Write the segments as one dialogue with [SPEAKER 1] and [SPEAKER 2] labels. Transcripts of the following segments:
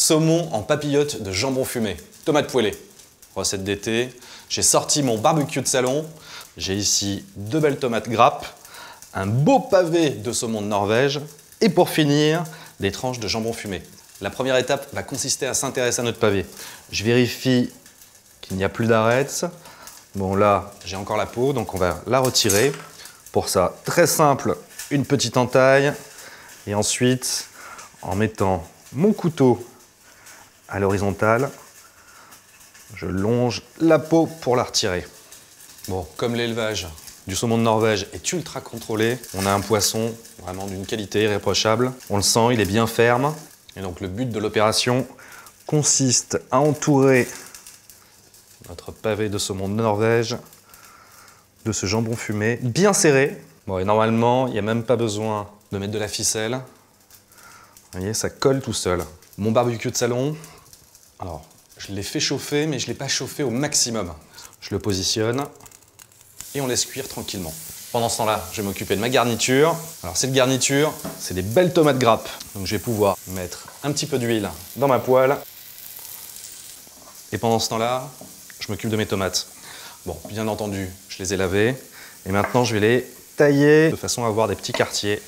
[SPEAKER 1] Saumon en papillote de jambon fumé, tomate poêlée. Recette d'été. J'ai sorti mon barbecue de salon. J'ai ici 2 belles tomates grappes, un beau pavé de saumon de Norvège et pour finir, des tranches de jambon fumé. La première étape va consister à s'intéresser à notre pavé. Je vérifie qu'il n'y a plus d'arêtes. Bon là, j'ai encore la peau, donc on va la retirer. Pour ça, très simple, une petite entaille. Et ensuite, en mettant mon couteau à l'horizontale, je longe la peau pour la retirer. Bon, comme l'élevage du saumon de Norvège est ultra contrôlé, on a un poisson vraiment d'une qualité irréprochable. On le sent, il est bien ferme. Et donc le but de l'opération consiste à entourer notre pavé de saumon de Norvège de ce jambon fumé bien serré. Bon, et normalement, il n'y a même pas besoin de mettre de la ficelle. Vous voyez, ça colle tout seul. Mon barbecue de salon, alors je l'ai fait chauffer, mais je ne l'ai pas chauffé au maximum. Je le positionne et on laisse cuire tranquillement. Pendant ce temps-là, je vais m'occuper de ma garniture. Alors cette garniture, c'est des belles tomates grappes. Donc je vais pouvoir mettre un petit peu d'huile dans ma poêle. Et pendant ce temps-là, je m'occupe de mes tomates. Bon, bien entendu, je les ai lavées. Et maintenant, je vais les tailler de façon à avoir des petits quartiers.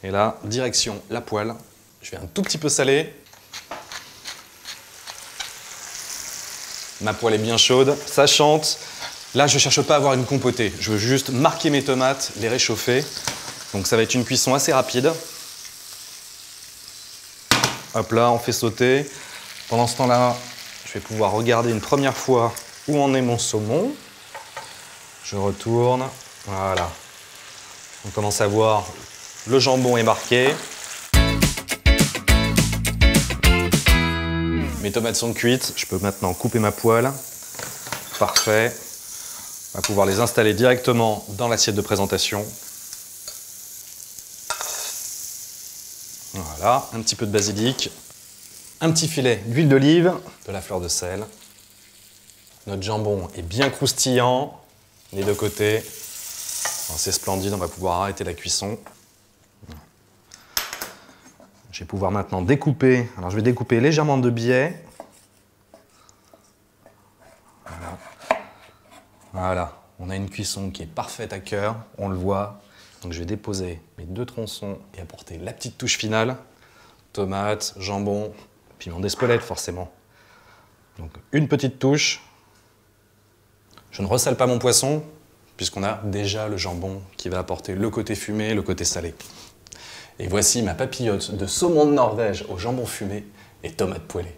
[SPEAKER 1] Et là, direction la poêle. Je vais un tout petit peu saler. Ma poêle est bien chaude, ça chante. Là, je ne cherche pas à avoir une compotée. Je veux juste marquer mes tomates, les réchauffer. Donc ça va être une cuisson assez rapide. Hop là, on fait sauter. Pendant ce temps-là, je vais pouvoir regarder une première fois où en est mon saumon. Je retourne. Voilà. On commence à voir le jambon est marqué. Mes tomates sont cuites. Je peux maintenant couper ma poêle. Parfait. On va pouvoir les installer directement dans l'assiette de présentation. Voilà, un petit peu de basilic, un petit filet d'huile d'olive, de la fleur de sel. Notre jambon est bien croustillant, les deux côtés. C'est splendide, on va pouvoir arrêter la cuisson. Je vais pouvoir maintenant découper. Alors je vais découper légèrement de biais. Voilà, on a une cuisson qui est parfaite à cœur, on le voit. Donc je vais déposer mes 2 tronçons et apporter la petite touche finale. Tomates, jambon, piment d'Espelette forcément. Donc une petite touche. Je ne ressale pas mon poisson, puisqu'on a déjà le jambon qui va apporter le côté fumé, le côté salé. Et voici ma papillote de saumon de Norvège au jambon fumé et tomates poêlées.